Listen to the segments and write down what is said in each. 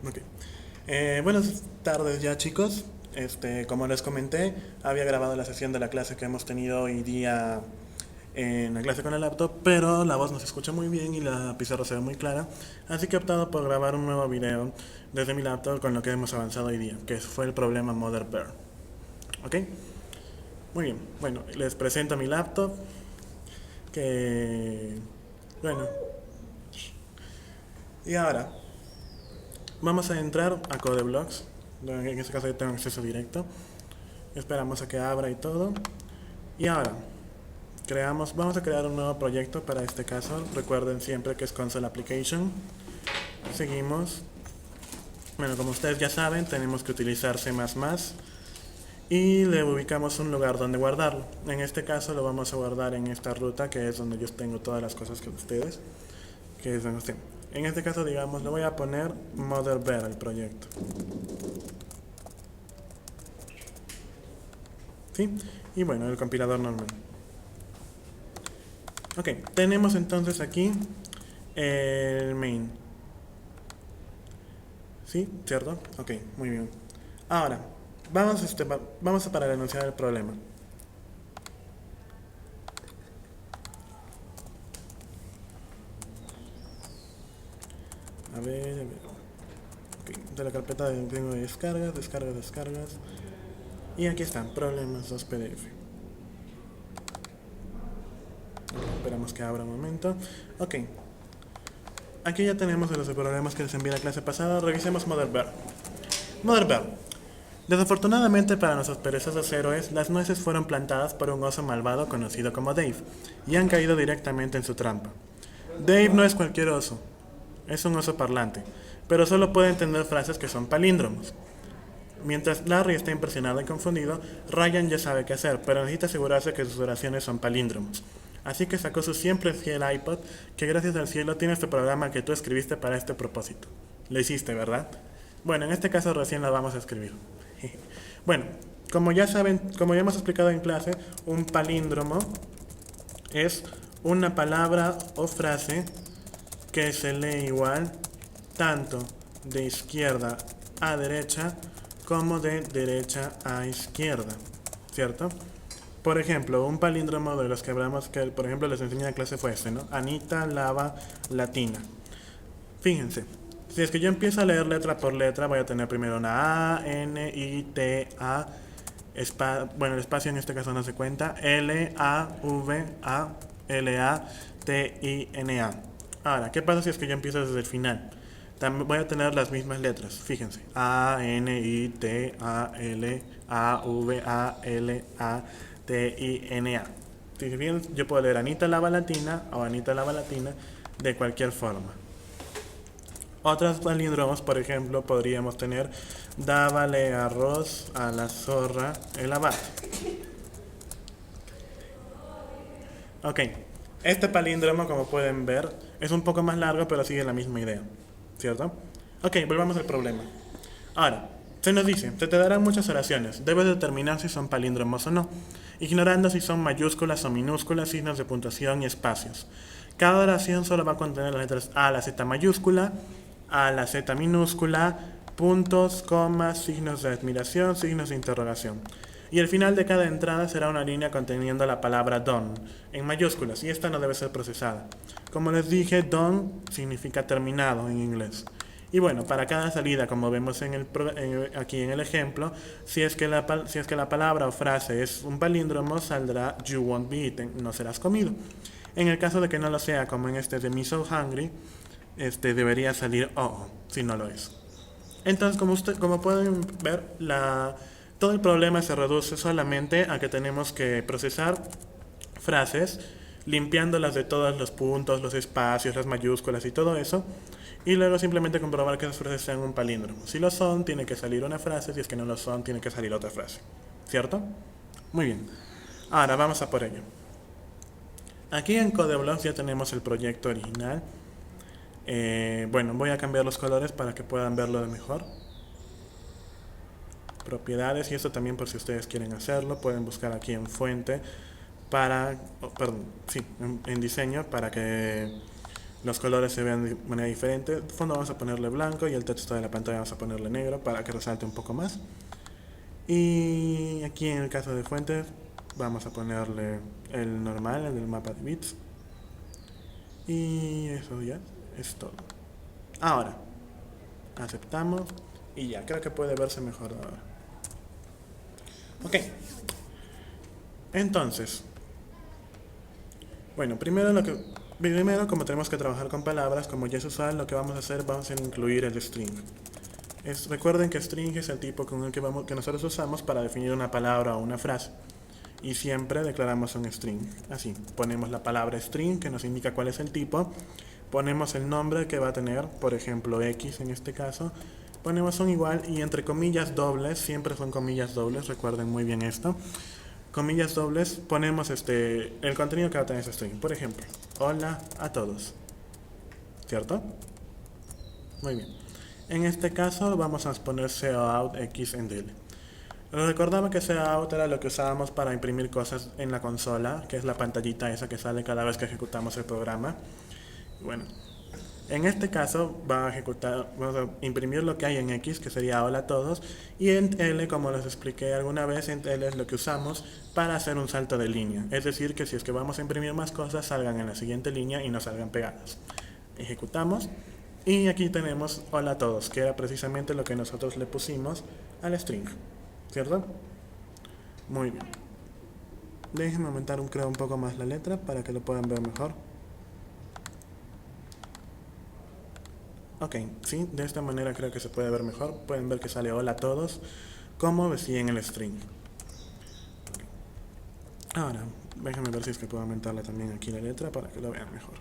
Ok. Buenas tardes ya, chicos. Como les comenté, había grabado la sesión de la clase que hemos tenido hoy día en la clase con el laptop, pero la voz no se escucha muy bien y la pizarra se ve muy clara, así que he optado por grabar un nuevo video desde mi laptop con lo que hemos avanzado hoy día, que fue el problema Mother Bear. ¿Ok? Muy bien. Bueno, les presento mi laptop, que... Bueno, y ahora vamos a entrar a CodeBlocks. En este caso yo tengo acceso directo. Esperamos a que abra y todo. Y ahora, vamos a crear un nuevo proyecto para este caso. Recuerden siempre que es Console Application. Seguimos. Bueno, como ustedes ya saben, tenemos que utilizar C++ y le ubicamos un lugar donde guardarlo. En este caso lo vamos a guardar en esta ruta, que es donde yo tengo todas las cosas que ustedes, que es donde estén. En este caso, digamos, le voy a poner Mother Bear al proyecto. ¿Sí? Y bueno, el compilador normal. Ok, tenemos entonces aquí el main. ¿Sí? ¿Cierto? Ok, muy bien. Ahora, vamos a para enunciar el problema. A ver, a ver. Okay, de la carpeta tengo descargas, descargas, descargas. Y aquí están, problemas 2 PDF. Esperamos que abra un momento. Ok. Aquí ya tenemos de los problemas que les envié la clase pasada. Revisemos Mother Bear. Mother Bear. Desafortunadamente para nuestros perezosos héroes, las nueces fueron plantadas por un oso malvado conocido como Dave, y han caído directamente en su trampa. Dave no es cualquier oso, es un oso parlante, pero solo puede entender frases que son palíndromos. Mientras Larry está impresionado y confundido, Ryan ya sabe qué hacer, pero necesita asegurarse que sus oraciones son palíndromos. Así que sacó su siempre fiel iPod, que gracias al cielo tiene este programa que tú escribiste para este propósito. Lo hiciste, ¿verdad? Bueno, en este caso recién la vamos a escribir. Bueno, como ya saben, como ya hemos explicado en clase, un palíndromo es una palabra o frase que se lee igual tanto de izquierda a derecha como de derecha a izquierda, ¿cierto? Por ejemplo, un palíndromo de los que hablamos que, por ejemplo, les enseñé en la clase fue este, ¿no? Anita lava latina. Fíjense, si es que yo empiezo a leer letra por letra, voy a tener primero una A, N, I, T, A, bueno, el espacio en este caso no se cuenta, L, A, V, A, L, A, T, I, N, A. Ahora, ¿qué pasa si es que yo empiezo desde el final? También voy a tener las mismas letras, fíjense, A, N, I, T, A, L, A, V, A, L, A, T, I, N, A. Si bien yo puedo leer Anita lava latina o Anita lava latina de cualquier forma. Otros palíndromos, por ejemplo, podríamos tener dábale arroz a la zorra el abate. Ok, este palíndromo, como pueden ver, es un poco más largo, pero sigue la misma idea, ¿cierto? Ok, volvamos al problema. Ahora, se nos dice, se te darán muchas oraciones, debes determinar si son palíndromos o no, ignorando si son mayúsculas o minúsculas, signos de puntuación y espacios. Cada oración solo va a contener las letras A a la Z mayúscula, A a la Z minúscula, puntos, comas, signos de admiración, signos de interrogación. Y el final de cada entrada será una línea conteniendo la palabra done en mayúsculas, y esta no debe ser procesada. Como les dije, done significa terminado en inglés. Y bueno, para cada salida, como vemos aquí en el ejemplo, si es que la palabra o frase es un palíndromo, saldrá you won't be eaten, no serás comido. En el caso de que no lo sea, como en este de Me So Hungry, debería salir oh, si no lo es. Entonces, como pueden ver, todo el problema se reduce solamente a que tenemos que procesar frases, limpiándolas de todos los puntos, los espacios, las mayúsculas y todo eso, y luego simplemente comprobar que esas frases sean un palíndromo. Si lo son, tiene que salir una frase, si es que no lo son, tiene que salir otra frase. ¿Cierto? Muy bien. Ahora vamos a por ello. Aquí en CodeBlocks ya tenemos el proyecto original. Bueno, voy a cambiar los colores para que puedan verlo de mejor. Propiedades, y esto también por si ustedes quieren hacerlo, pueden buscar aquí en fuente en diseño para que los colores se vean de manera diferente. De fondo vamos a ponerle blanco y el texto de la pantalla vamos a ponerle negro para que resalte un poco más. Y aquí en el caso de fuentes vamos a ponerle el normal, el del mapa de bits. Y eso ya es todo. Ahora, aceptamos y ya, creo que puede verse mejor ahora. Ok. Entonces, bueno, primero como tenemos que trabajar con palabras, como ya es usual, lo que vamos a hacer, vamos a incluir el string. Recuerden que string es el tipo con el que nosotros usamos para definir una palabra o una frase. Y siempre declaramos un string. Así, ponemos la palabra string, que nos indica cuál es el tipo. Ponemos el nombre que va a tener, por ejemplo, X en este caso. Ponemos un igual y entre comillas dobles, siempre son comillas dobles, recuerden muy bien esto. Comillas dobles, ponemos el contenido que va a tener ese string. Por ejemplo, hola a todos. ¿Cierto? Muy bien. En este caso vamos a poner cout x en del. Recordaba que cout era lo que usábamos para imprimir cosas en la consola, que es la pantallita esa que sale cada vez que ejecutamos el programa. Bueno, en este caso vamos a imprimir lo que hay en X, que sería hola a todos, y en L, como les expliqué alguna vez, en L es lo que usamos para hacer un salto de línea. Es decir, que si es que vamos a imprimir más cosas, salgan en la siguiente línea y no salgan pegadas. Ejecutamos, y aquí tenemos hola a todos, que era precisamente lo que nosotros le pusimos al string, ¿cierto? Muy bien. Déjenme aumentar creo un poco más la letra para que lo puedan ver mejor. Ok, sí, de esta manera creo que se puede ver mejor. Pueden ver que sale hola a todos, como decía en el string. Ahora, déjenme ver si es que puedo aumentarle también aquí la letra para que lo vean mejor.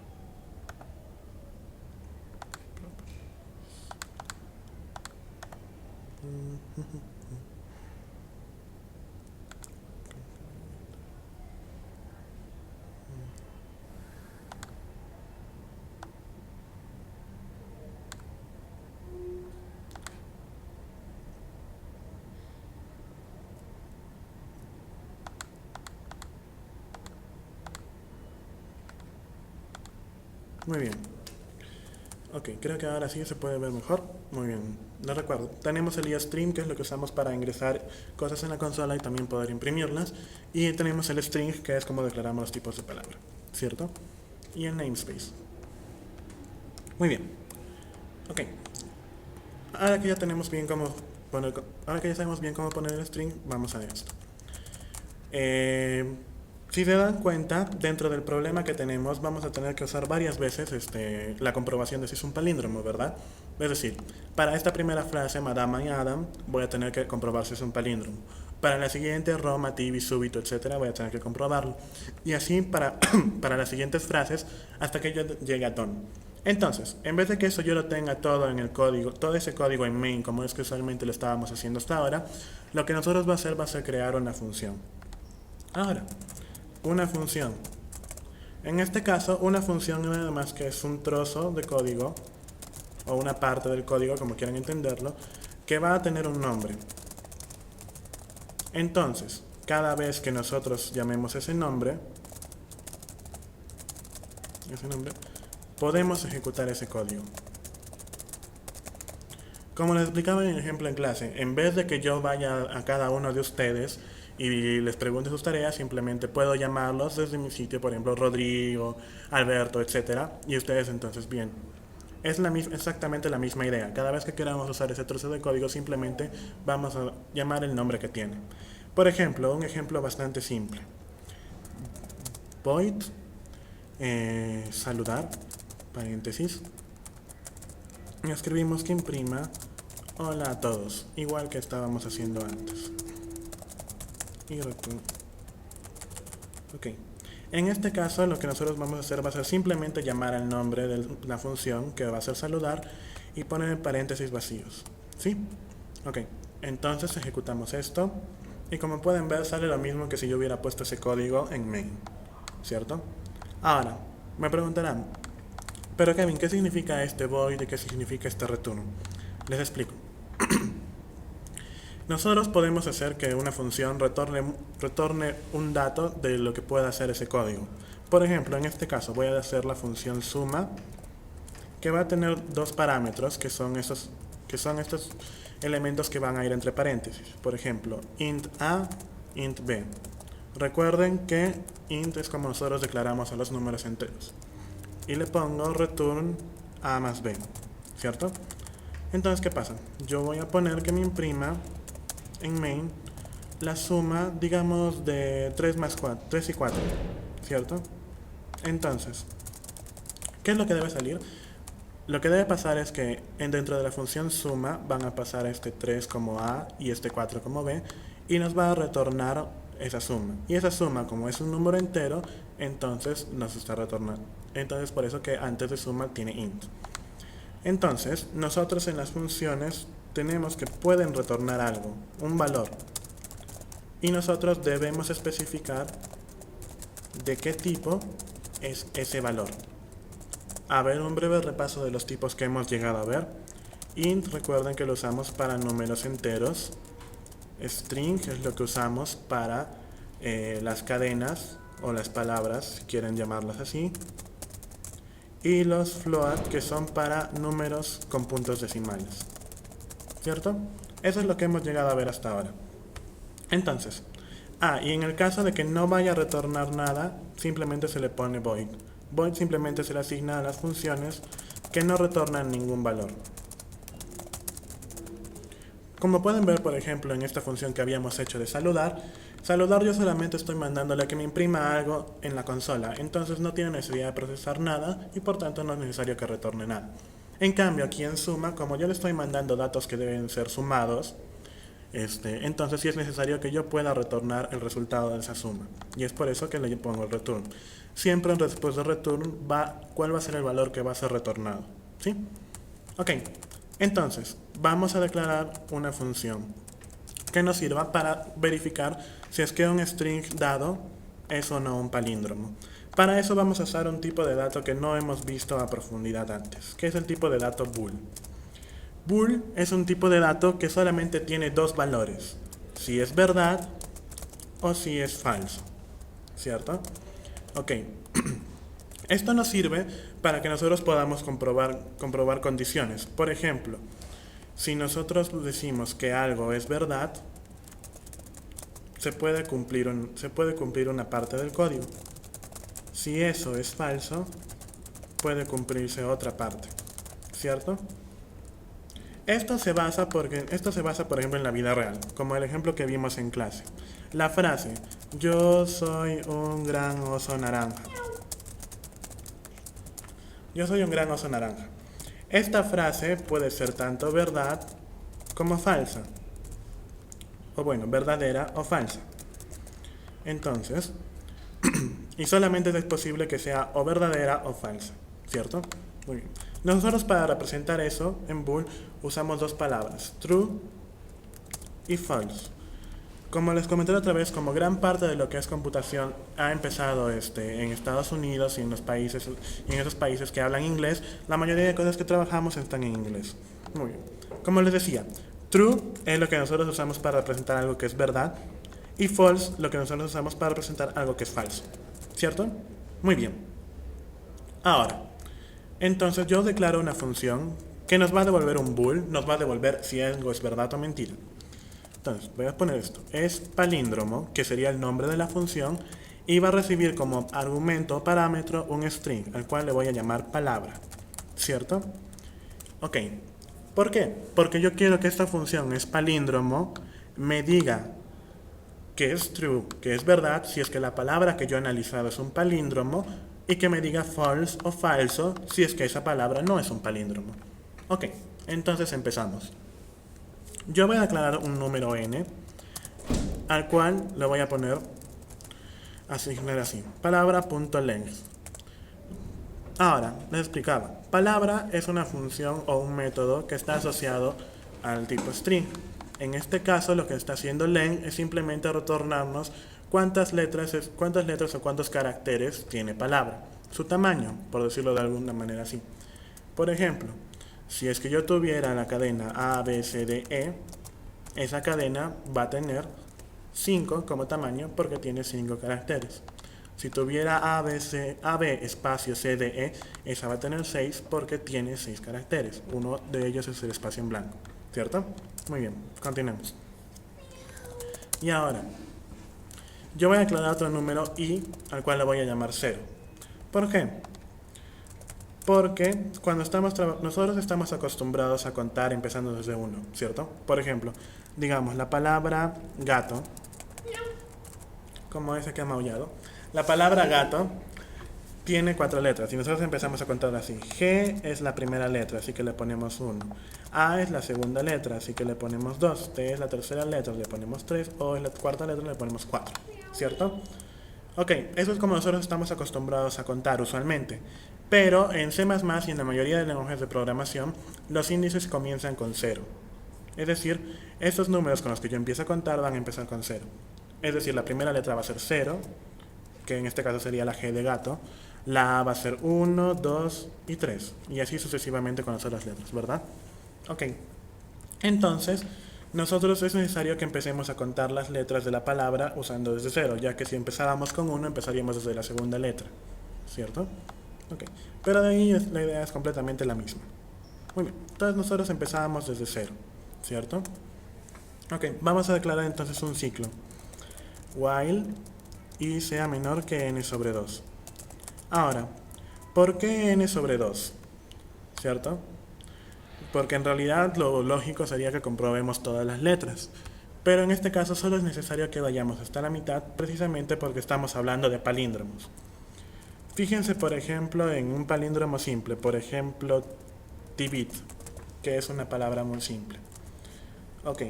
Muy bien. Ok, creo que ahora sí se puede ver mejor. Muy bien, les recuerdo. Tenemos el iStream, que es lo que usamos para ingresar cosas en la consola y también poder imprimirlas. Y tenemos el string, que es como declaramos los tipos de palabra, ¿cierto? Y el namespace. Muy bien. Ok. Ahora que ya tenemos bien cómo ahora que ya sabemos bien cómo poner el string, vamos a esto. Si se dan cuenta, dentro del problema que tenemos, vamos a tener que usar varias veces la comprobación de si es un palíndromo, ¿verdad? Es decir, para esta primera frase, Madame y Adam, voy a tener que comprobar si es un palíndromo. Para la siguiente, Roma, Tibi, súbito, etcétera, voy a tener que comprobarlo. Y así para las siguientes frases, hasta que yo llegue a Don. Entonces, en vez de que eso yo lo tenga todo en el código, todo ese código en main, como es que usualmente lo estábamos haciendo hasta ahora, lo que nosotros va a ser crear una función. Ahora, una función. En este caso, una función nada más que es un trozo de código, o una parte del código, como quieran entenderlo, que va a tener un nombre. Entonces, cada vez que nosotros llamemos ese nombre, podemos ejecutar ese código. Como les explicaba en el ejemplo en clase, en vez de que yo vaya a cada uno de ustedes y les pregunte sus tareas, simplemente puedo llamarlos desde mi sitio, por ejemplo, Rodrigo, Alberto, etcétera, y ustedes entonces bien. Es exactamente la misma idea. Cada vez que queramos usar ese trozo de código, simplemente vamos a llamar el nombre que tiene. Por ejemplo, un ejemplo bastante simple. Void, saludar, paréntesis, y escribimos que imprima hola a todos, igual que estábamos haciendo antes. Y return. Ok. En este caso, lo que nosotros vamos a hacer va a ser simplemente llamar al nombre de la función, que va a ser saludar, y poner paréntesis vacíos. ¿Sí? Ok. Entonces ejecutamos esto, y como pueden ver, sale lo mismo que si yo hubiera puesto ese código en main. ¿Cierto? Ahora, me preguntarán, pero Kevin, ¿qué significa este void y qué significa este return? Les explico. Nosotros podemos hacer que una función retorne un dato de lo que pueda hacer ese código. Por ejemplo, en este caso voy a hacer la función suma que va a tener dos parámetros que son estos elementos que van a ir entre paréntesis. Por ejemplo, int a, int b. Recuerden que int es como nosotros declaramos a los números enteros. Y le pongo return a más b, ¿cierto? Entonces, ¿qué pasa? Yo voy a poner que me imprima en main la suma, digamos, de 3 y 4, ¿cierto? Entonces, ¿qué es lo que debe salir? Lo que debe pasar es que dentro de la función suma van a pasar este 3 como A y este 4 como B, y nos va a retornar esa suma. Y esa suma, como es un número entero, entonces nos está retornando. Entonces, por eso que antes de suma tiene int. Entonces, nosotros en las funciones tenemos que pueden retornar algo, un valor. Y nosotros debemos especificar de qué tipo es ese valor. A ver, un breve repaso de los tipos que hemos llegado a ver. Int, recuerden que lo usamos para números enteros. String es lo que usamos para las cadenas o las palabras, si quieren llamarlas así. Y los float, que son para números con puntos decimales, ¿cierto? Eso es lo que hemos llegado a ver hasta ahora. Entonces, y en el caso de que no vaya a retornar nada, simplemente se le pone void. Void simplemente se le asigna a las funciones que no retornan ningún valor. Como pueden ver, por ejemplo, en esta función que habíamos hecho de saludar yo solamente estoy mandándole que me imprima algo en la consola, entonces no tiene necesidad de procesar nada y por tanto no es necesario que retorne nada. En cambio, aquí en suma, como yo le estoy mandando datos que deben ser sumados, entonces sí es necesario que yo pueda retornar el resultado de esa suma, y es por eso que le pongo el return. Siempre después de return cuál va a ser el valor que va a ser retornado, ¿sí? Ok, entonces vamos a declarar una función que nos sirva para verificar si es que un string dado es o no un palíndromo. Para eso vamos a usar un tipo de dato que no hemos visto a profundidad antes, que es el tipo de dato bool. Bool es un tipo de dato que solamente tiene dos valores, si es verdad o si es falso, ¿cierto? Ok, esto nos sirve para que nosotros podamos comprobar condiciones. Por ejemplo, si nosotros decimos que algo es verdad, se puede cumplir una parte del código. Si eso es falso, puede cumplirse otra parte, ¿cierto? Esto se basa, por ejemplo, en la vida real, como el ejemplo que vimos en clase. La frase, yo soy un gran oso naranja. Yo soy un gran oso naranja. Esta frase puede ser tanto verdad como falsa. O bueno, verdadera o falsa. Entonces, y solamente es posible que sea o verdadera o falsa, ¿cierto? Muy bien. Nosotros para representar eso en bool usamos dos palabras, true y false. Como les comenté otra vez, como gran parte de lo que es computación ha empezado en Estados Unidos y en esos países que hablan inglés, la mayoría de cosas que trabajamos están en inglés. Muy bien. Como les decía, true es lo que nosotros usamos para representar algo que es verdad y false lo que nosotros usamos para representar algo que es falso, ¿cierto? Muy bien. Ahora, entonces yo declaro una función que nos va a devolver un bool, nos va a devolver si algo es verdad o mentira. Entonces, voy a poner esto. Es palíndromo, que sería el nombre de la función, y va a recibir como argumento o parámetro un string, al cual le voy a llamar palabra, ¿cierto? Ok. ¿Por qué? Porque yo quiero que esta función es palíndromo, me diga que es true, que es verdad, si es que la palabra que yo he analizado es un palíndromo, y que me diga false o falso, si es que esa palabra no es un palíndromo. Ok, entonces empezamos. Yo voy a declarar un número n, al cual le voy a asignar así, palabra.length. Ahora, les explicaba, palabra es una función o un método que está asociado al tipo string. En este caso, lo que está haciendo len es simplemente retornarnos cuántas letras o cuántos caracteres tiene palabra, su tamaño, por decirlo de alguna manera así. Por ejemplo, si es que yo tuviera la cadena A, B, C, D, E, esa cadena va a tener 5 como tamaño porque tiene 5 caracteres. Si tuviera AB espacio CDE, esa va a tener 6 porque tiene 6 caracteres. Uno de ellos es el espacio en blanco, ¿cierto? Muy bien, continuemos. Y ahora, yo voy a declarar otro número i al cual le voy a llamar 0. ¿Por qué? Porque cuando nosotros estamos acostumbrados a contar empezando desde 1, ¿cierto? Por ejemplo, digamos la palabra gato, como ese que ha maullado. La palabra gato tiene 4 letras y nosotros empezamos a contar así. G es la primera letra, así que le ponemos 1. A es la segunda letra, así que le ponemos 2. T es la tercera letra, le ponemos 3. O es la cuarta letra, le ponemos 4. ¿Cierto? Ok, eso es como nosotros estamos acostumbrados a contar usualmente. Pero en C++ y en la mayoría de lenguajes de programación, los índices comienzan con 0. Es decir, estos números con los que yo empiezo a contar van a empezar con 0. Es decir, la primera letra va a ser 0, que en este caso sería la G de gato. La A va a ser 1, 2 y 3. Y así sucesivamente con las otras letras, ¿verdad? Ok. Entonces, nosotros es necesario que empecemos a contar las letras de la palabra usando desde 0, ya que si empezáramos con 1, empezaríamos desde la segunda letra, ¿cierto? Ok. Pero de ahí la idea es completamente la misma. Muy bien. Entonces nosotros empezábamos desde 0, ¿cierto? Ok. Vamos a declarar entonces un ciclo. While i sea menor que n sobre 2. Ahora, ¿por qué n sobre 2? ¿Cierto? Porque en realidad lo lógico sería que comprobemos todas las letras. Pero en este caso solo es necesario que vayamos hasta la mitad, precisamente porque estamos hablando de palíndromos. Fíjense, por ejemplo, en un palíndromo simple, por ejemplo, tibit, que es una palabra muy simple. Ok,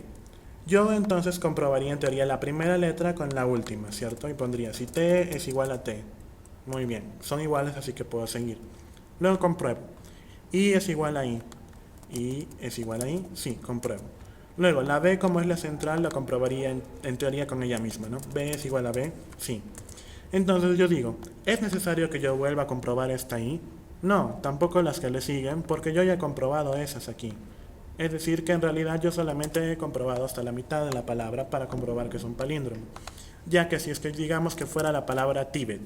yo entonces comprobaría en teoría la primera letra con la última, ¿cierto? Y pondría si t es igual a t. Muy bien, son iguales, así que puedo seguir. Luego compruebo. I es igual a i. I es igual a i, sí, compruebo. Luego, la b como es la central, la comprobaría en teoría con ella misma, ¿no? B es igual a b, sí. Entonces yo digo, ¿es necesario que yo vuelva a comprobar esta i? No, tampoco las que le siguen, porque yo ya he comprobado esas aquí. Es decir, que en realidad yo solamente he comprobado hasta la mitad de la palabra para comprobar que es un palíndromo. Ya que si es que digamos que fuera la palabra Tíbet,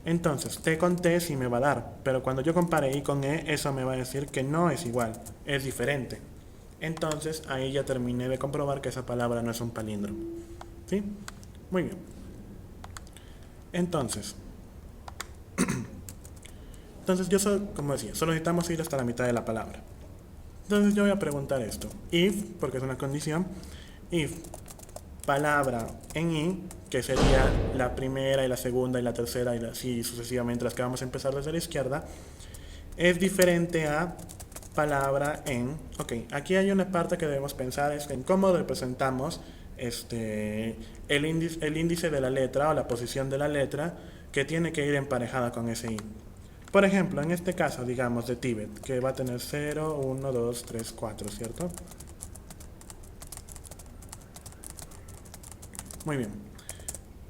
entonces t con t sí me va a dar, pero cuando yo compare i con e, eso me va a decir que no es igual, es diferente. Entonces ahí ya terminé de comprobar que esa palabra no es un palíndromo. ¿Sí? Muy bien. Entonces como decía, solo necesitamos ir hasta la mitad de la palabra. Entonces yo voy a preguntar esto. If, porque es una condición, if palabra en i, que sería la primera y la segunda y la tercera y así sucesivamente las que vamos a empezar desde la izquierda, es diferente a palabra en... Ok, aquí hay una parte que debemos pensar, es en cómo representamos el índice de la letra o la posición de la letra que tiene que ir emparejada con ese i. Por ejemplo, en este caso, digamos, de Tíbet, que va a tener 0, 1, 2, 3, 4, ¿cierto? Muy bien.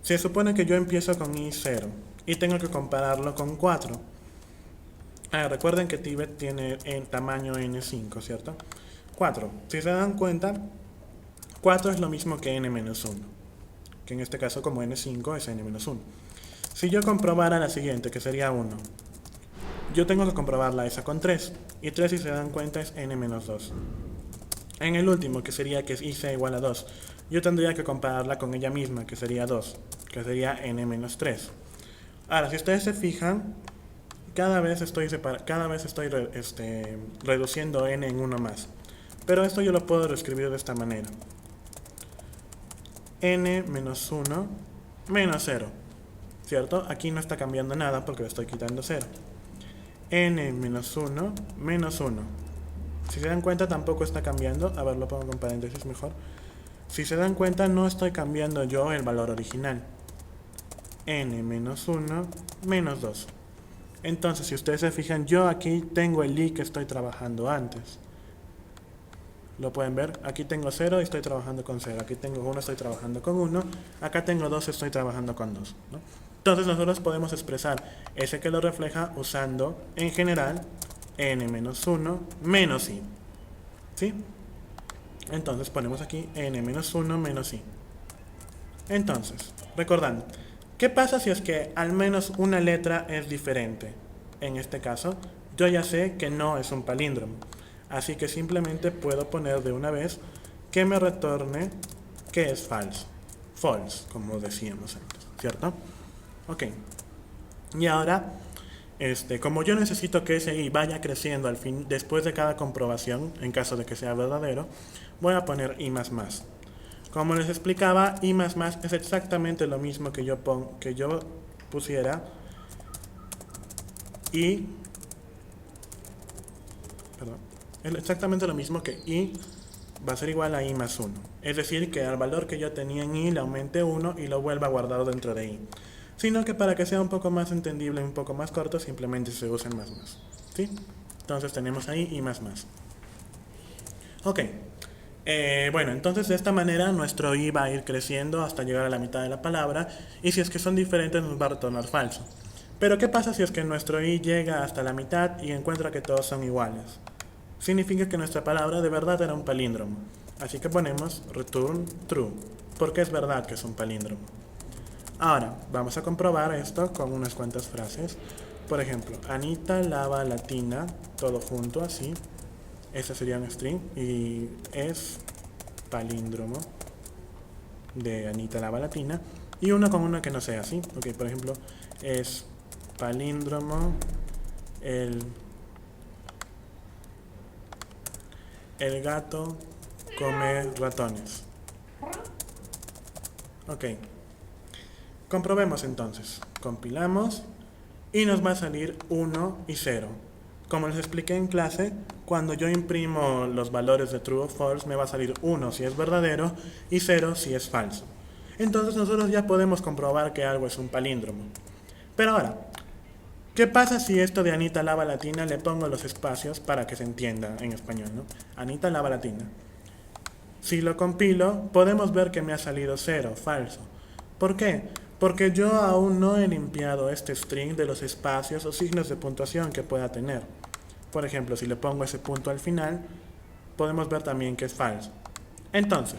Se supone que yo empiezo con i0 y tengo que compararlo con 4. Recuerden que Tíbet tiene en tamaño n5, ¿cierto? 4. Si se dan cuenta, 4 es lo mismo que n-1, que en este caso como n5 es n-1. Si yo comprobara la siguiente, que sería 1, yo tengo que comprobarla esa con 3, y 3 si se dan cuenta es n-2. En el último, que sería que i sea igual a 2, yo tendría que compararla con ella misma, que sería 2, que sería n-3. Ahora, si ustedes se fijan, cada vez estoy reduciendo n en uno más. Pero esto yo lo puedo reescribir de esta manera. n-1 menos 0. ¿Cierto? Aquí no está cambiando nada porque le estoy quitando 0. n-1 menos 1. Si se dan cuenta tampoco está cambiando. A ver, lo pongo con paréntesis mejor. Si se dan cuenta no estoy cambiando yo el valor original. n-1 menos 2. Entonces, si ustedes se fijan, yo aquí tengo el i que estoy trabajando antes. ¿Lo pueden ver? Aquí tengo 0 y estoy trabajando con 0. Aquí tengo 1, estoy trabajando con 1. Acá tengo 2, estoy trabajando con 2, ¿no? Entonces nosotros podemos expresar ese que lo refleja usando, en general, n-1 menos i. ¿Sí? Entonces ponemos aquí n-1 menos i. Entonces, recordando, ¿Qué pasa si es que al menos una letra es diferente? En este caso, yo ya sé que no es un palíndromo. Así que simplemente puedo poner de una vez que me retorne que es falso. False, como decíamos antes, ¿cierto? Ok. Y ahora, como yo necesito que ese i vaya creciendo al fin, después de cada comprobación, en caso de que sea verdadero, voy a poner i más más. Como les explicaba, i más más es exactamente lo mismo que yo pusiera i, perdón, es exactamente lo mismo que i va a ser igual a i más 1. Es decir, que al valor que yo tenía en i le aumente 1 y lo vuelva guardado dentro de i. Sino que para que sea un poco más entendible y un poco más corto, simplemente se usa el más más. ¿Sí? Entonces tenemos ahí i más más. Ok. Bueno, entonces de esta manera nuestro i va a ir creciendo hasta llegar a la mitad de la palabra, y si es que son diferentes nos va a retornar falso. Pero ¿qué pasa si es que nuestro i llega hasta la mitad y encuentra que todos son iguales? Significa que nuestra palabra de verdad era un palíndromo. Así que ponemos return true, porque es verdad que es un palíndromo. Ahora, vamos a comprobar esto con unas cuantas frases. Por ejemplo, Anita lava la tina, todo junto así. Ese sería un string y es palíndromo de Anita lava la tina. Y uno con una que no sea así. Ok, por ejemplo, es palíndromo el gato come ratones. Ok. Comprobemos entonces. Compilamos y nos va a salir 1 y 0. Como les expliqué en clase, cuando yo imprimo los valores de true o false me va a salir 1 si es verdadero y 0 si es falso. Entonces nosotros ya podemos comprobar que algo es un palíndromo. Pero ahora, ¿qué pasa si esto de Anita lava la tina le pongo los espacios para que se entienda en español, ¿no? Anita lava la tina. Si lo compilo, podemos ver que me ha salido 0, falso. ¿Por qué? Porque yo aún no he limpiado este string de los espacios o signos de puntuación que pueda tener. Por ejemplo, si le pongo ese punto al final, podemos ver también que es falso. Entonces,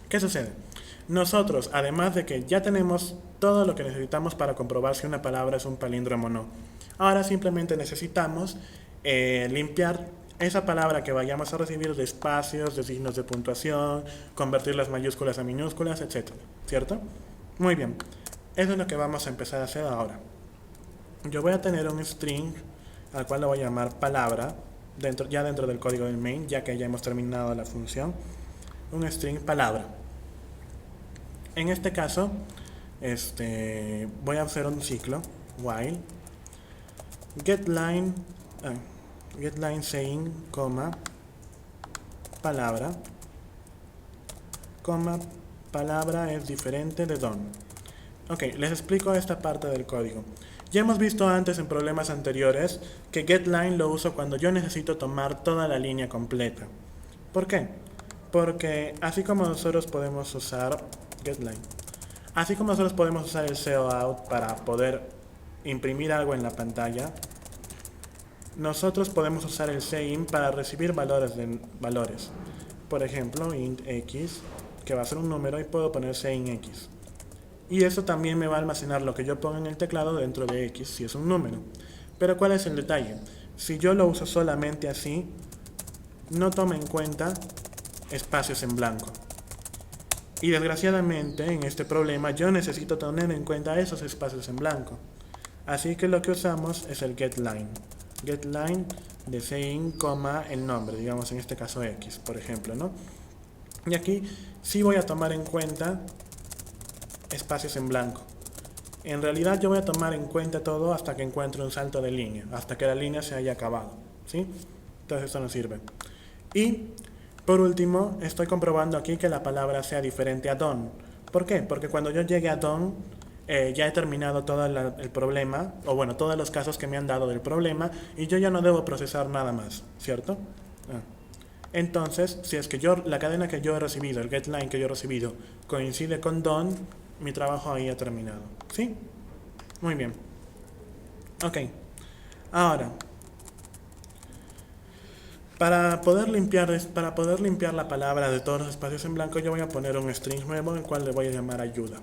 ¿qué sucede? Nosotros, además de que ya tenemos todo lo que necesitamos para comprobar si una palabra es un palíndromo o no, ahora simplemente necesitamos limpiar esa palabra que vayamos a recibir de espacios, de signos de puntuación, convertir las mayúsculas a minúsculas, etc. ¿Cierto? Muy bien. Eso es lo que vamos a empezar a hacer ahora. Yo voy a tener un string al cual lo voy a llamar palabra, ya dentro del código del main, ya que ya hemos terminado la función. Un string palabra. En este caso, voy a hacer un ciclo, while, getLine saying, palabra, palabra es diferente de done. Ok, les explico esta parte del código. Ya hemos visto antes en problemas anteriores que getLine lo uso cuando yo necesito tomar toda la línea completa. ¿Por qué? Porque así como nosotros podemos usar getLine, así como nosotros podemos usar el cout para poder imprimir algo en la pantalla, nosotros podemos usar el sein para recibir valores. Por ejemplo, int x, que va a ser un número, y puedo poner sein x. Y eso también me va a almacenar lo que yo ponga en el teclado dentro de x, si es un número. Pero ¿cuál es el detalle? Si yo lo uso solamente así, no toma en cuenta espacios en blanco. Y desgraciadamente en este problema yo necesito tener en cuenta esos espacios en blanco. Así que lo que usamos es el getLine. GetLine de sein, el nombre, digamos en este caso x, por ejemplo, ¿no? Y aquí sí voy a tomar en cuenta espacios en blanco. En realidad yo voy a tomar en cuenta todo hasta que encuentre un salto de línea, hasta que la línea se haya acabado, ¿sí? Entonces esto nos sirve. Y por último, estoy comprobando aquí que la palabra sea diferente a done. ¿Por qué? Porque cuando yo llegue a done, ya he terminado todo el problema, o bueno, todos los casos que me han dado del problema, y yo ya no debo procesar nada más, ¿cierto? Entonces, si es que la cadena que yo he recibido, el getLine que yo he recibido, coincide con done, mi trabajo ahí ha terminado, ¿sí? Muy bien. Ok. Ahora, para poder limpiar la palabra de todos los espacios en blanco, yo voy a poner un string nuevo, el cual le voy a llamar ayuda,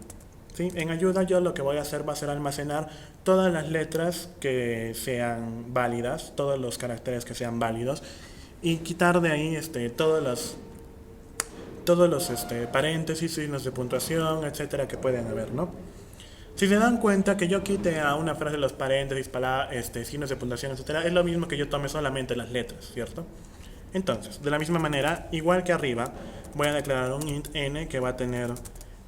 ¿sí? En ayuda yo lo que voy a hacer va a ser almacenar todas las letras que sean válidas, todos los caracteres que sean válidos, y quitar de ahí todos los paréntesis, signos de puntuación, etcétera, que pueden haber, ¿no? Si se dan cuenta que yo quite a una frase los paréntesis, signos de puntuación, etcétera, es lo mismo que yo tome solamente las letras, ¿cierto? Entonces, de la misma manera, igual que arriba, voy a declarar un int n que va a tener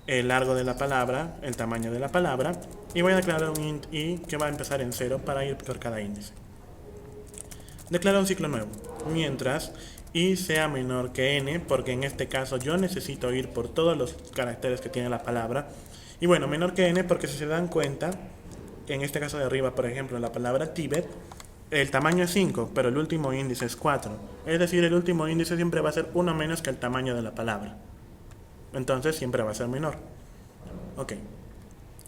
el largo de la palabra, el tamaño de la palabra, y voy a declarar un int i que va a empezar en 0 para ir por cada índice. Declaro un ciclo nuevo, mientras i sea menor que n, porque en este caso yo necesito ir por todos los caracteres que tiene la palabra. Y bueno, menor que n porque si se dan cuenta, en este caso de arriba, por ejemplo, la palabra Tíbet, el tamaño es 5, pero el último índice es 4. Es decir, el último índice siempre va a ser uno menos que el tamaño de la palabra. Entonces siempre va a ser menor. Ok.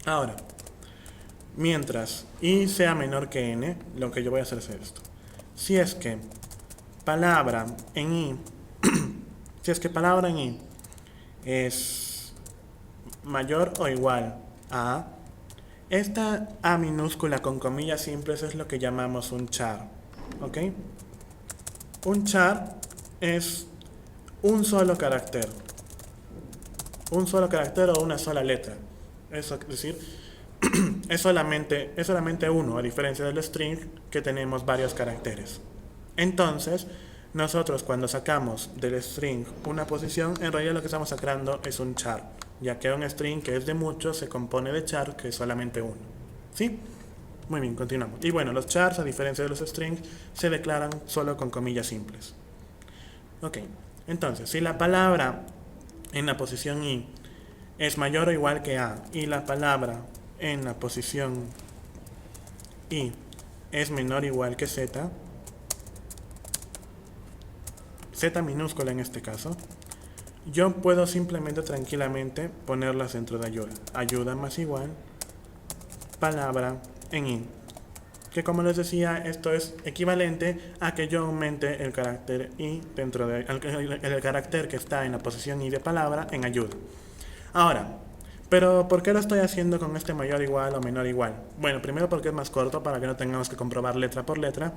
Ahora, mientras i sea menor que n, lo que yo voy a hacer es esto. Si es que palabra en i, si es que palabra en i es mayor o igual a, esta a minúscula con comillas simples es lo que llamamos un char, ¿ok? Un char es un solo carácter o una sola letra, eso es decir, es solamente uno, a diferencia del string que tenemos varios caracteres. Entonces, nosotros cuando sacamos del string una posición, en realidad lo que estamos sacando es un char, ya que un string que es de muchos se compone de char que es solamente uno. ¿Sí? Muy bien, continuamos. Y bueno, los chars, a diferencia de los strings, se declaran solo con comillas simples. Ok, entonces, si la palabra en la posición i es mayor o igual que a, y la palabra en la posición i es menor o igual que z, z minúscula en este caso, yo puedo simplemente tranquilamente ponerlas dentro de ayuda. Ayuda más igual palabra en i. Que como les decía, esto es equivalente a que yo aumente el carácter i dentro de el carácter que está en la posición i de palabra en ayuda. Ahora, pero ¿por qué lo estoy haciendo con este mayor igual o menor igual? Bueno, primero porque es más corto para que no tengamos que comprobar letra por letra,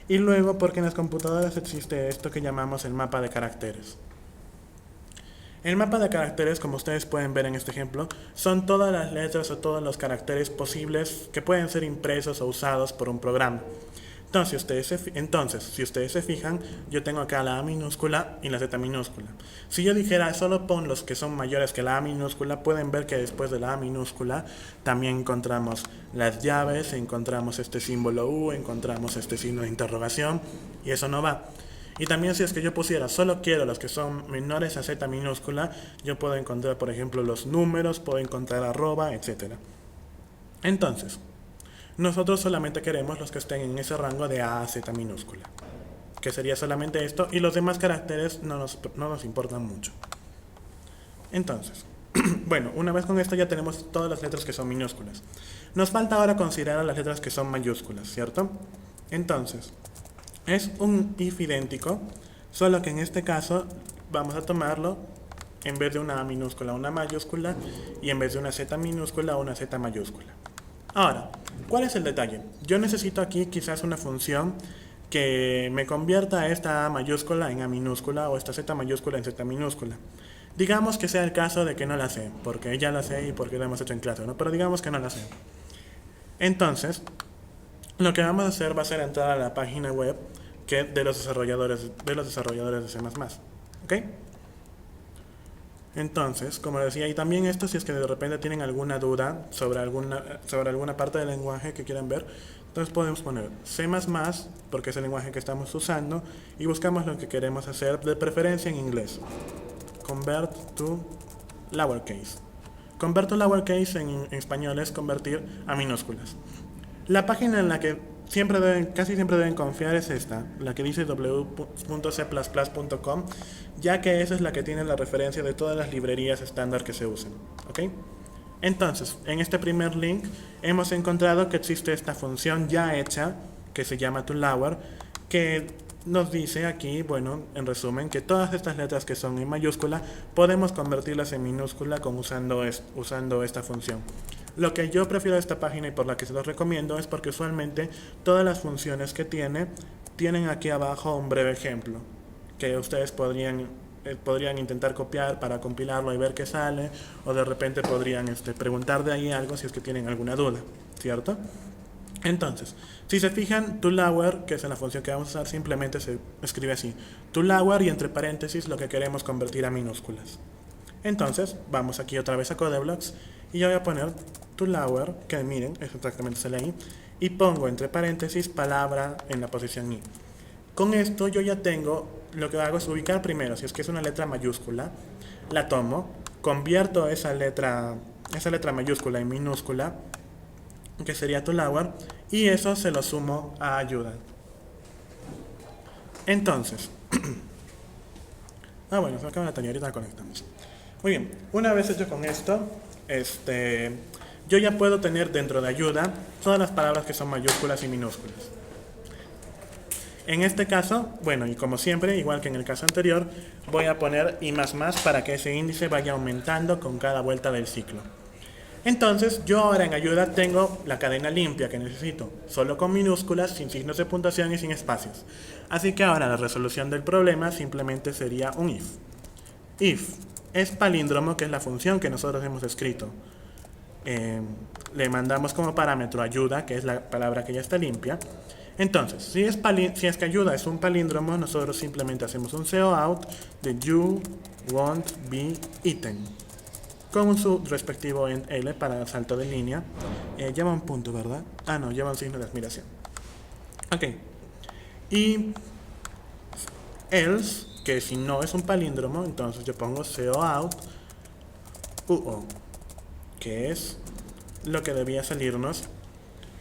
y luego porque en las computadoras existe esto que llamamos el mapa de caracteres. El mapa de caracteres, como ustedes pueden ver en este ejemplo, son todas las letras o todos los caracteres posibles que pueden ser impresos o usados por un programa. Entonces, si ustedes se fijan, yo tengo acá la A minúscula y la Z minúscula. Si yo dijera solo pon los que son mayores que la A minúscula, pueden ver que después de la A minúscula también encontramos las llaves, encontramos este símbolo U, encontramos este signo de interrogación, y eso no va. Y también si es que yo pusiera solo quiero los que son menores a Z minúscula, yo puedo encontrar, por ejemplo, los números, puedo encontrar arroba, etc. Entonces, nosotros solamente queremos los que estén en ese rango de A a Z minúscula, que sería solamente esto, y los demás caracteres no nos importan mucho. Entonces, bueno, una vez con esto ya tenemos todas las letras que son minúsculas. Nos falta ahora considerar las letras que son mayúsculas, ¿cierto? Entonces, es un if idéntico, solo que en este caso vamos a tomarlo en vez de una A minúscula una mayúscula, y en vez de una Z minúscula una Z mayúscula. Ahora, ¿cuál es el detalle? Yo necesito aquí quizás una función que me convierta esta A mayúscula en A minúscula o esta Z mayúscula en Z minúscula. Digamos que sea el caso de que no la sé, porque ya la sé y porque la hemos hecho en clase, ¿no? Pero digamos que no la sé. Entonces, lo que vamos a hacer va a ser entrar a la página web de los desarrolladores de C++. ¿Ok? Entonces, como decía, y también esto, si es que de repente tienen alguna duda sobre alguna parte del lenguaje que quieran ver, entonces podemos poner C++, porque es el lenguaje que estamos usando, y buscamos lo que queremos hacer, de preferencia en inglés. Convert to lowercase. Convert to lowercase en español es convertir a minúsculas. La página en la que casi siempre deben confiar es esta, la que dice w.c++.com, ya que esa es la que tiene la referencia de todas las librerías estándar que se usen. ¿Ok? Entonces, en este primer link hemos encontrado que existe esta función ya hecha, que se llama toLower, que nos dice aquí, bueno, en resumen, que todas estas letras que son en mayúscula podemos convertirlas en minúscula usando esta función. Lo que yo prefiero de esta página y por la que se los recomiendo es porque usualmente todas las funciones que tienen aquí abajo un breve ejemplo que ustedes podrían intentar copiar para compilarlo y ver qué sale, o de repente podrían preguntar de ahí algo si es que tienen alguna duda, ¿cierto? Entonces, si se fijan, toLower, que es la función que vamos a usar, simplemente se escribe así, toLower y entre paréntesis lo que queremos convertir a minúsculas. Entonces, vamos aquí otra vez a CodeBlocks y yo voy a poner toLower, que miren, es exactamente sale ahí, y pongo entre paréntesis palabra en la posición i. Con esto yo ya tengo, lo que hago es ubicar primero, si es que es una letra mayúscula, la tomo, convierto esa letra mayúscula en minúscula, que sería toLower, y eso se lo sumo a ayuda. Entonces, bueno, se acaba la tarea, ahorita la conectamos. Muy bien, una vez hecho con esto, yo ya puedo tener dentro de ayuda todas las palabras que son mayúsculas y minúsculas. En este caso, bueno, y como siempre, igual que en el caso anterior, voy a poner i++ para que ese índice vaya aumentando con cada vuelta del ciclo. Entonces, yo ahora en ayuda tengo la cadena limpia que necesito, solo con minúsculas, sin signos de puntuación y sin espacios. Así que ahora la resolución del problema simplemente sería un if. If es palíndromo, que es la función que nosotros hemos escrito. Le mandamos como parámetro ayuda, que es la palabra que ya está limpia. Entonces, si es que ayuda es un palíndromo, nosotros simplemente hacemos un cout de you won't be eaten, con su respectivo end L para salto de línea. Lleva un punto, ¿verdad? No, lleva un signo de admiración. Ok. Y else, que si no es un palíndromo, entonces yo pongo cout UO, que es lo que debía salirnos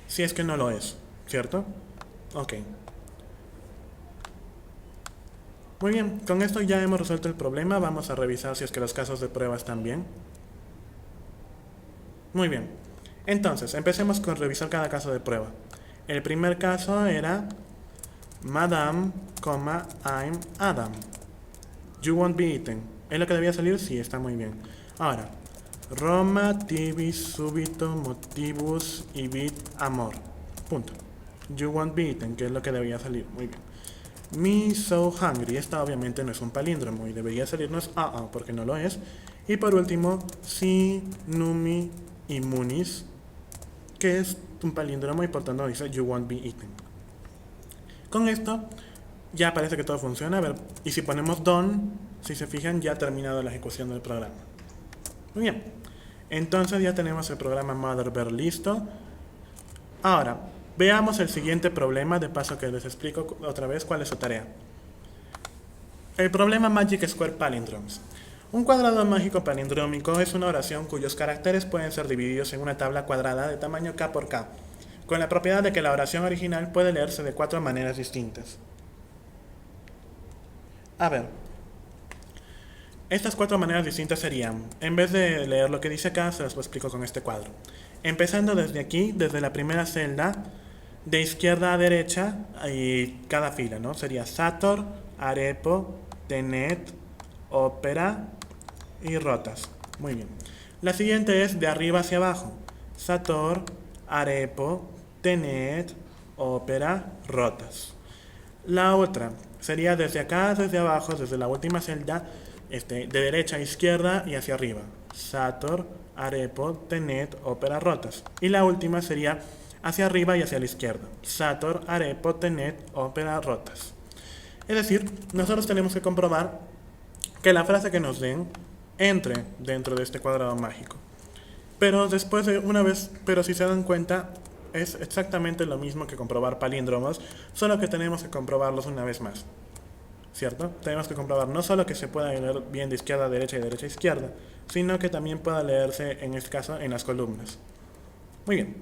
si es que no lo es, ¿cierto? Ok. Muy bien, con esto ya hemos resuelto el problema. Vamos a revisar si es que los casos de prueba están bien. Muy bien. Entonces, empecemos con revisar cada caso de prueba. El primer caso era Madame, I'm Adam. You won't be eaten. ¿Es lo que debía salir? Sí, está muy bien. Ahora, Roma tibi subito motivus ibit amor. Punto. You won't be eaten, que es lo que debía salir. Muy bien. Me so hungry. Esta obviamente no es un palíndromo y debería salirnos porque no lo es. Y por último, si numi y munis, que es un palíndromo y por tanto dice you won't be eaten. Con esto ya parece que todo funciona. A ver, y si ponemos done, si se fijan, ya ha terminado la ejecución del programa. Muy bien. Entonces ya tenemos el programa MotherBear listo. Ahora, veamos el siguiente problema, de paso que les explico otra vez cuál es su tarea. El problema Magic Square Palindromes. Un cuadrado mágico palindrómico es una oración cuyos caracteres pueden ser divididos en una tabla cuadrada de tamaño k por k, con la propiedad de que la oración original puede leerse de 4 maneras distintas. A ver, estas 4 maneras distintas serían, en vez de leer lo que dice acá, se los explico con este cuadro. Empezando desde aquí, desde la primera celda, de izquierda a derecha, y cada fila, ¿no? Sería Sator, Arepo, Tenet, Ópera y Rotas. Muy bien. La siguiente es de arriba hacia abajo. Sator, Arepo, Tenet, Ópera, Rotas. La otra sería desde acá, desde abajo, desde la última celda, de derecha a izquierda y hacia arriba. Sator, Arepo, Tenet, Ópera, Rotas. Y la última sería hacia arriba y hacia la izquierda. Sator, Arepo, Tenet, Ópera, Rotas. Es decir, nosotros tenemos que comprobar que la frase que nos den entre dentro de este cuadrado mágico. Pero después de una vez, pero si se dan cuenta, es exactamente lo mismo que comprobar palíndromos, solo que tenemos que comprobarlos una vez más. ¿Cierto? Tenemos que comprobar no solo que se pueda leer bien de izquierda a derecha y derecha a izquierda, sino que también pueda leerse, en este caso, en las columnas. Muy bien.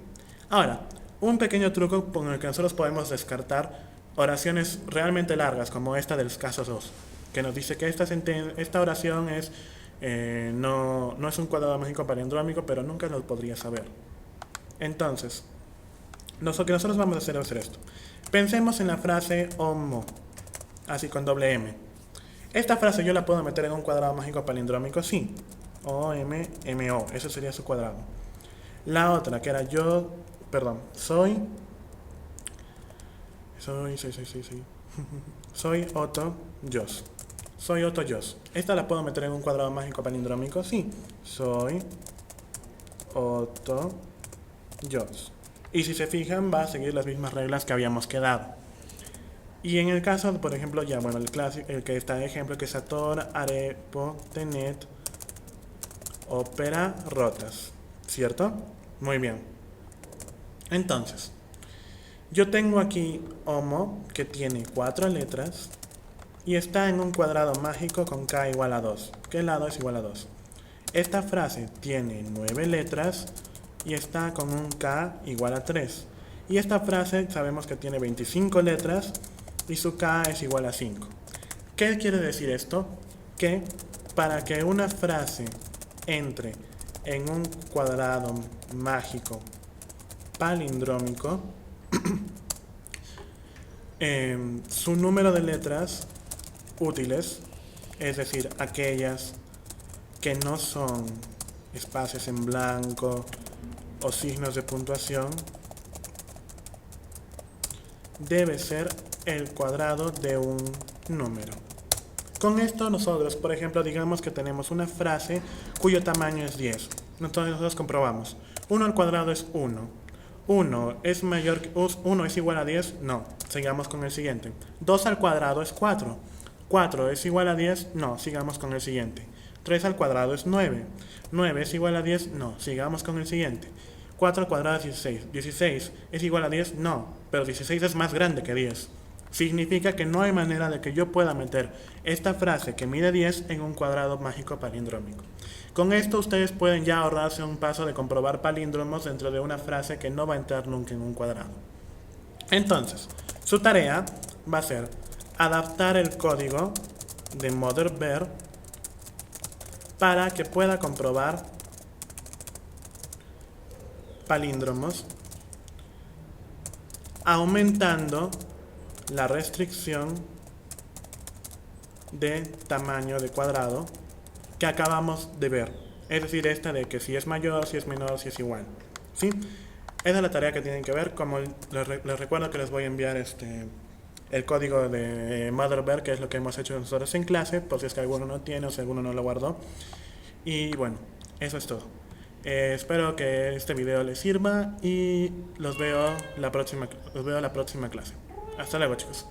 Ahora, un pequeño truco con el que nosotros podemos descartar oraciones realmente largas, como esta del caso 2, que nos dice que esta oración es, no es un cuadrado mágico palindrómico, pero nunca lo podría saber. Entonces, lo que nosotros vamos a hacer es esto. Pensemos en la frase homo. así con doble M. Esta frase yo la puedo meter en un cuadrado mágico palindrómico, sí. O-M-M-O, ese sería su cuadrado. La otra, que era soy soy Otto Jos. Soy Otto Jos. Esta la puedo meter en un cuadrado mágico palindrómico, sí. Soy Otto Jos. Y si se fijan, va a seguir las mismas reglas que habíamos quedado. Y en el caso, por ejemplo, ya, bueno, el que está de ejemplo, que es Sator, Arepo, Tenet, Ópera, Rotas. ¿Cierto? Muy bien. Entonces, yo tengo aquí Homo, que tiene 4 letras, y está en un cuadrado mágico con K igual a 2, que el lado es igual a 2. Esta frase tiene 9 letras y está con un K igual a 3. Y esta frase sabemos que tiene 25 letras y su K es igual a 5. ¿Qué quiere decir esto? Que para que una frase entre en un cuadrado mágico palindrómico, su número de letras útiles, es decir, aquellas que no son espacios en blanco o signos de puntuación, debe ser el cuadrado de un número. Con esto nosotros, por ejemplo, digamos que tenemos una frase cuyo tamaño es 10. Entonces nosotros comprobamos. 1 al cuadrado es 1. 1 es mayor que 1 es igual a 10, no. Sigamos con el siguiente. 2 al cuadrado es 4. 4 es igual a 10, no. Sigamos con el siguiente. 3 al cuadrado es 9. 9 es igual a 10, no. Sigamos con el siguiente. 4 al cuadrado es 16. 16 es igual a 10, no. Pero 16 es más grande que 10. Significa que no hay manera de que yo pueda meter esta frase que mide 10 en un cuadrado mágico palindrómico. Con esto ustedes pueden ya ahorrarse un paso de comprobar palíndromos dentro de una frase que no va a entrar nunca en un cuadrado. Entonces, su tarea va a ser adaptar el código de MotherBear para que pueda comprobar palíndromos aumentando la restricción de tamaño de cuadrado que acabamos de ver. Es decir, esta de que si es mayor, si es menor, si es igual. ¿Sí? Esa es la tarea que tienen que ver. Como les recuerdo que les voy a enviar el código de MotherBear, que es lo que hemos hecho nosotros en clase, por si es que alguno no tiene o si alguno no lo guardó. Y bueno, eso es todo. Espero que este video les sirva y los veo la próxima clase. Hasta luego, chicos.